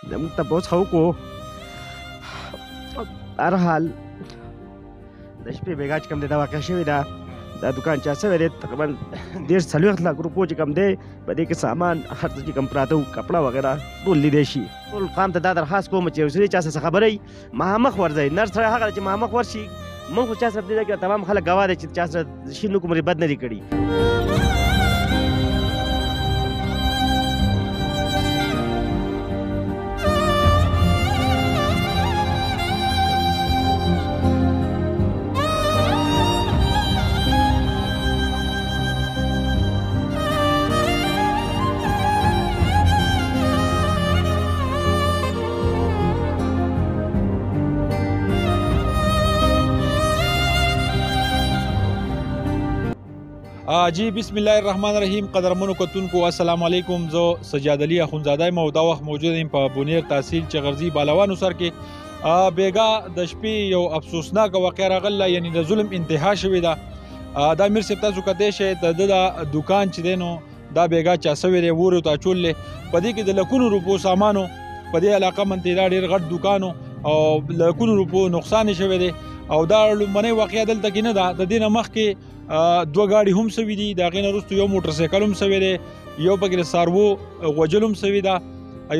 زموږ تپوس خو وکړو. هر حال د شپې بېګا چې کوم دی دا واقع شوې ده، دا دکان چا شوی دی تقریبا 40-40 لک روپو چې کوم دی په دې کې سامان هر څه چې کوم پراته وو کپړه وغیره ټول لیدی شي. ټول قام ته دا درخواست کوم چې یو ځلې چا څه خبره وي مخامخ ورځئ. نر سړی هغه دی چې مخامخ ورشي. موږ خو چا سره په دې ځای کې تمام خلک ګواه دی چې چا سره شي نه کوم بد نه دي کړي. جی بسم الله الرحمن الرحیم. قدرمنو کتونکو السلام علیکم. زه سجاد علي اخونزاده یم او دا وخت موجود یم په بونیر تحصیل چغرزي بالاوانو سر کې. بیګا د شپې یو افسوسناک واقعه راغله، یعنی د ظلم انتها شوې ده. دا امیر صاحب تاسو کتلی شئ د دکان چې دی نو دا بیګا چا سوی دی وورو ته اچولې. په دې کې د لکونو روپو سامانو په دې علاقه منځ دا ډېر غټ دوکانو او لکونو روپو نقصان شوی دی. او دا لومړنۍ واقعه دلته کې نه ده، د دې نه مخکې دوه ګاډي هم سوي دي، د هغې نه وروسته یو موټر سایکل هم سوی دی، یو پکې د څاروو غوجل هم سوي ده،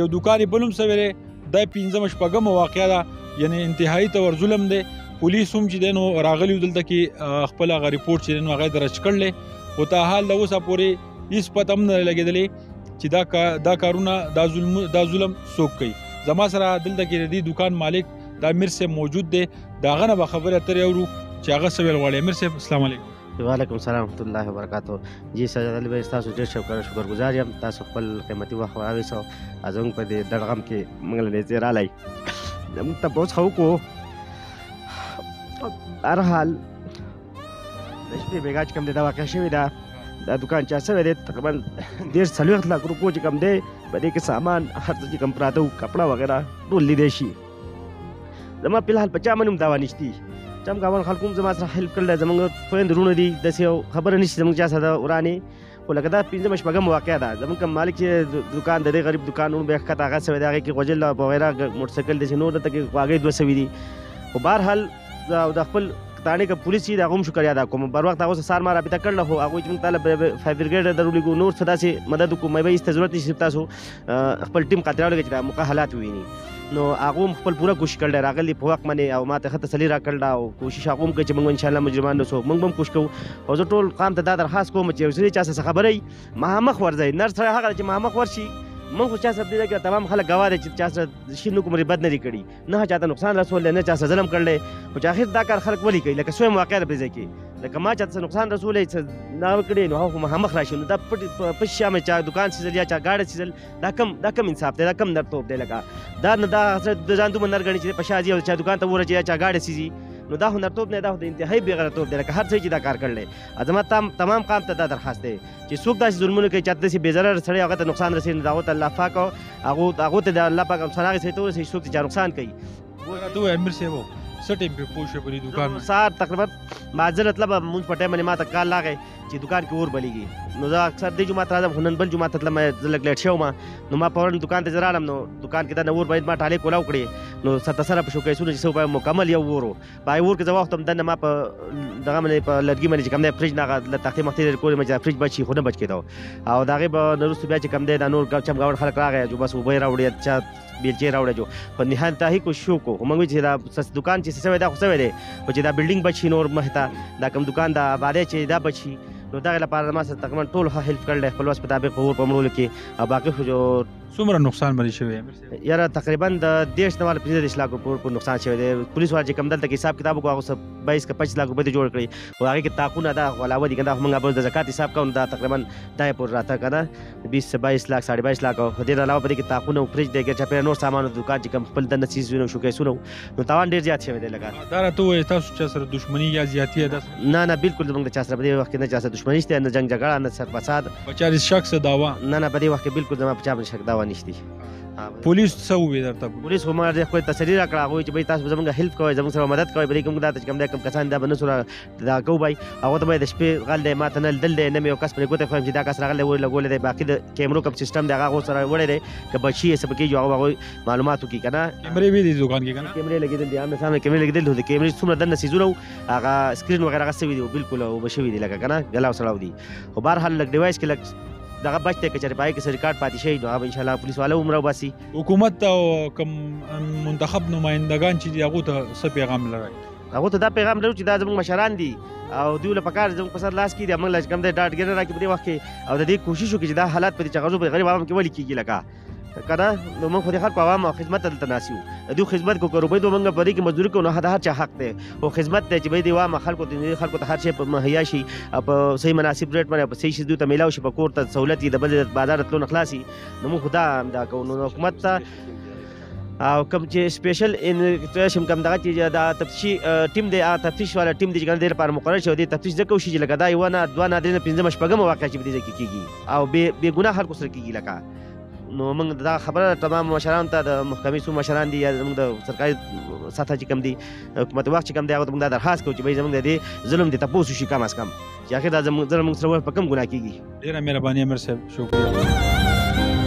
یو دوکان یې بل هم سوی دی. دا 15 واقعه ده، یعنی انتهایي تور ظلم دی. پولیس هم چې دی نو راغلي دلته کې خپل هغه ریپورټ چې دی نو هغه یې درج کړلی، خو تا حال د اوسه پورې هېڅ پته هم نه لګېدلې چې دا کارونه دا ظلم څوک کوي. زما سره دلته کې د دې دوکان مالک دا امیر صاحب موجود دی، د هغه نه به خبرې اترې اورو چې هغه څه ویل غواړي. امیر صاحب السلام علیکم. وعلیکم السلام ورحمۃ اللہ وبرکاتہ. جی سجاد علي بھائی تاسو ډېر شکرګزار یم. تاسو خپل قیمتي وخت راویستو زموږ په دې دړغم کې موږ له دې رالی. زموږ تپوس خو وکړو. هر حال د شپې بېګا چې کوم دی دا واقع شوې ده، دا دکان چا شوی دی تقریبا 40-40 لک روپو چې کوم دی په دې کې سامان هر څه چې کوم پراته وو کپړه وغیره ټول لیدی شي. زما فی الحال په چا باندې هم دعوا نشتي. چم ګاون خلکو هم زما سره هیلپ کړی. زموږ خویندې وروڼه دي، داسې یو خبره نشته زموږ چا سره ورانې. خو لکه دا 15 واقعه ده. زموږ کوم مالک چې دکان د دې غریب دکان ورو بیا ښکته هغه سوی دی، هغې کې غوجل وغیره موټرسایکل داسې نور دلته کې هغې 2 سوي دي. خو بهرحال د خپل تاڼې که پولیس چې د هغه هم شکر ادا کوم. بر وخت هغو سره سار ما رابطه کړله، خو هغوی چې موږ تاله فایر بریګیډ درولیږو نور څه داسې مدد وکړو. مې به هېڅ ته ضرورت نشي تاسو خپل ټیم خاطر راولګئ چې دا موقع حالات وویني. نو هغه هم خپل پوره کوشش کړی، راغلي په وخت باندې او ما ته ښه تسلي راکړله او کوشش هغه هم کوي چې موږ انشاءالله مجرمان نه څوک موږ به هم کوشش کوو. او زه ټول قام ته دا درخواست کوم چې یو ځلې چا څه خبره وي مخامخ ورځئ. نر سړی هغه دی چې مخامخ ورشي. موږ خو چا سره په دې ځای کې تمام خلک ګواه دی چې چا سره شي نه کوم بد نه دي کړي، نه چا ته نقصان رسولی، نه چا سره ظلم کړلی. خو چې آخر دا کار خلک ولې کوي؟ لکه سویم واقعه ده په دې ځای کې، لکه ما چا ته نقصان رسولی څه نه کړی نو هغه خو مخامخ راشي. نو دا پټ شامې چا دکان سیزل یا چا گاډه سیزل، دا کم انصاف دی، دا کم نرتوب دی. لکه دا نه دا د ځان دومره نر ګڼي چې په شا ځي او چا دکان ته ورچي یا چا گاډه سیزي. نو دا هنرتوب نه، دا خو د انتهایي بېغیرتوب دی. لکه هر څه چې دا کار کړلی. زما تمام قام ته دا درخواست دی چې څوک داسې ظلمونه کوي، چاته داسې بېضرره سړی هغه ته نقصان رسوي، نو د هغو ته الله پاک هغو ته د الله پاک نقصان هغې سړي ته ورسوي چې څوک چې چا نقصان کوي. ته وایې امیر صاحب څه ټایم کې پوه شوې په دې دوکان باندې؟ سهار تقریبا معذرت لبه مونځ په ټایم باندې ما ته کال راغی چې دوکان کې اور بلیږي. نو زه اکثر دې جومات راځم، خو نن بل جومات ته تلم، زه لږ لیټ شوم. نو ما فورا دوکان ته زه راغلم. نو دوکان کې دا اور باید ما ټالۍ کولاو کړې. نو سره په شوکیسونو چې څه وبایم مکمل یو اور و. په هغې اور کې زه واوښتم، دننه ما په دغه باندې په لرګي باندې چې کوم دی فرج نه هغه تختې مختې لرې کولې مې چې فرج بچ شي، خو نه بچ کېده. او د هغې به نه وروسته بیا چې کوم دی دا نور چم ګاونډ خلک راغی جو بس اوبه یې راوړې، چا بیلچې راوړې جو. په نهایت انتهایي کوشش وکړو. خو موږ وایو چې دا دوکان چې شوی دا خو شوی دی، خو چې دا بلډینګ بچ شي نور مخې ته دا کوم دوکان د آبادۍ چې دا بچ شي. نو دغې لپاره ما سره تقریبا ټول هیلپ کړی خپل وس مطابق په اور په مړولو کې. او باقي خو جو څومره نقصان باندې شوی امیر صاحب؟ یاره تقریبا د 15 لک روپو په نقصان شوی دی. پولیس والا چې کوم دلته کې حساب کتاب وکړو هغه 22 که 25 لک روپۍ ته جوړ کړي. خو هغې کې طاقونه دا علاوه دي که دا خو موږ به د زکات حساب کوو نو دا تقریبا دا یې پورې راته که نه 20-22 لک 22.5 لک. خو دې نه علاوه په دې کې طاقونه او فرج دی که چاپېره نور سامان د دوکان چې کوم خپل دننه څیزونه شوکیسونه نو تاوان ډېر زیات شوی دی. لکه دا راته ووایې تاسو چا سره دښمني یا زیاتي یا داسې؟ نه بالکل زموږ د چا سره په دې وخت کې نه چا سره دښمني شته، نه جنګ جګړه، نه سر فساد. په چا دې شک څه دعوا؟ نه په دې وخت کې بالکل زما په چا باندې شک دعوا نشته. پولیس څه وویل درته؟ پولیس خو ما ډېر ښکلې تسلي راکړه. هغوی چې بهی تاسو زموږ هیلپ کوئ، زموږ سره مدد کوئ، په دې کې موږ دا چې کوم دی کوم کسان دا به نه سو دا کوو بهی هغو ته به د شپې غل دی، ما ته نه لیدل دی، نه مې یو کس پرې ګوته ښویم چې دا کس راغلی دی لګولی دی. باقي د کیمرو کوم سیسټم دی هغه هغو سره وړی دی، که بچي یې څه به کېږي هغه هغوی معلومات وکړي که نه. کیمرې وي دې دوکان کې که نه؟ کیمرې لګېدل دي، آمنے سامنے کیمرې لګېدل دي. د کیمرې څومره دننه څیزونه وو هغه سکرین وغیره هغه سوي دي، بالکل اوبه شوي دي لکه که نه ګلاو سړاو دي. خو بهرحال لږ ډیوایس کې لږ دغه بچ دی، که چېرې په هغې کې څه ریکارډ پاتې شي نو هغه به انشاءالله پولیس والا هم راوباسي. حکومت ته او کوم منتخب نمایندګان چې دي هغو ته څه پیغام لرئ؟ هغو ته دا پیغام لرو چې دا زموږ مشران دي او دوی له پکار زموږ په سر لاس کې دي، موږ له چې کوم دی ډاډګیري راکړي په دې وخت کې او د دې کوشش وکړي چې دا حالات په دې چغزو په غریب عوام کې ولې کېږي لکه که نه. نو موږ خو د خلکو عوام او خدمت ته دلته ناست یو، د دوی خدمت کو روپۍ به موږ په دې کې مزدوري کوو، نو د هر چا حق دی. خو خدمت دی چې باید د عوامو خلکو ته هر شی په مهیا شي او په صحیح مناسب ریټ باندې په صحیح شي دوی ته میلاو شي، په کور ته سهولت یې د بل بازار تلو نه خلاص شي. نو موږ خو دا کوو. نو حکومت ته او کوم چې سپیشل انویسټیګیشن کوم دغه چې دا تفتیشي ټیم دی، هغه تفتیش والا ټیم دی چې کوم دې لپاره مقرر شوی دی. تفتیش ځکه وشي چې لکه دا یوه نه دوه نه درې نه پنځمه شپږمه واقعه چې په دې ځای کې کېږي او بې ګناه خلکو سره کېږي لکه. نو موږ دا خبره تمام مشرانو ته د محکمې څو مشران دي یا زموږ د سرکاري سطحه چې کوم دي حکومت وخت چې کوم دی هغه ته موږ دا درخواست کوو چې بهی زموږ د دې ظلم دې تپوس وشي کم از کم چې آخر دا ظلم موږ سره په کوم ګناه کېږي. ډېره مهرباني امیر صاحب، شکریه.